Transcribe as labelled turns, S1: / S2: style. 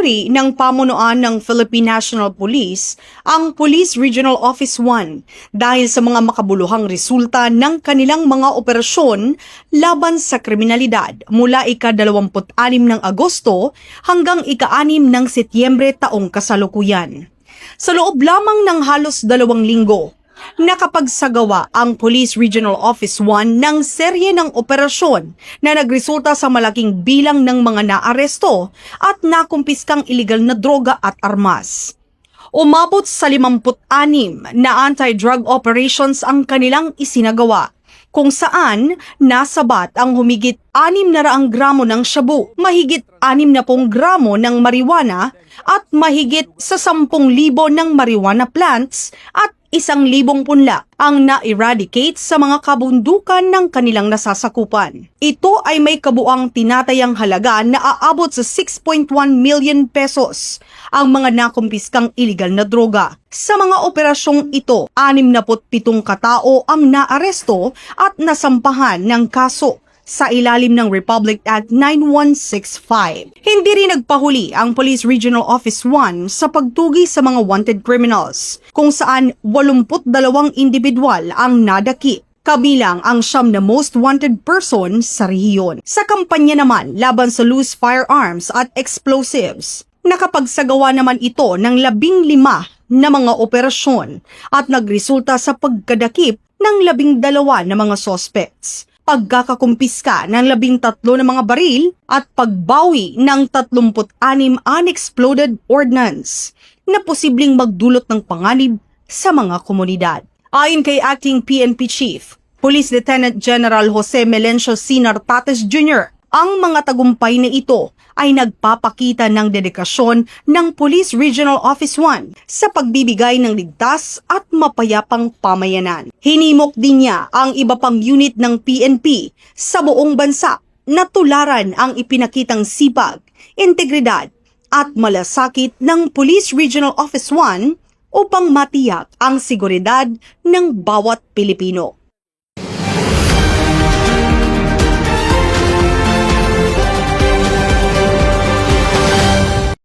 S1: Pinuri ng pamunuan ng Philippine National Police ang Police Regional Office 1 dahil sa mga makabuluhang resulta ng kanilang mga operasyon laban sa kriminalidad mula ika-26 ng Agosto hanggang ika-6 ng Setyembre taong kasalukuyan. Sa loob lamang ng halos 2 linggo, nakapagsagawa ang Police Regional Office 1 ng serye ng operasyon na nagresulta sa malaking bilang ng mga naaresto at nakumpiskang iligal na droga at armas. Umabot sa 56 na anti-drug operations ang kanilang isinagawa, kung saan nasabat ang humigit 600 gramo ng shabu, mahigit 60 gramo ng marijuana at mahigit sa 10,000 ng marijuana plants at 1,000 punla ang na-eradicate sa mga kabundukan ng kanilang nasasakupan. Ito ay may kabuang tinatayang halaga na aabot sa 6.1 million pesos ang mga nakumpiskang iligal na droga. Sa mga operasyong ito, 67 katao ang naaresto at nasampahan ng kaso sa ilalim ng Republic Act 9165. Hindi rin nagpahuli ang Police Regional Office 1 sa pagtugi sa mga wanted criminals, kung saan 82 individual ang nadakip, kabilang ang 9 na most wanted person sa rehiyon. Sa kampanya naman laban sa loose firearms at explosives, nakapagsagawa naman ito ng 15 na mga operasyon at nagresulta sa pagkadakip ng 12 na mga suspects, pagkakakumpiska ng 13 na mga baril at pagbawi ng 36 unexploded ordnance na posibleng magdulot ng panganib sa mga komunidad. Ayon kay Acting PNP Chief, Police Lieutenant General Jose Melencio C. Nartates Jr., ang mga tagumpay na ito ay nagpapakita ng dedikasyon ng Police Regional Office 1 sa pagbibigay ng ligtas at mapayapang pamayanan. Hinimok din niya ang iba pang unit ng PNP sa buong bansa na tularan ang ipinakitang sipag, integridad at malasakit ng Police Regional Office 1 upang matiyak ang seguridad ng bawat Pilipino.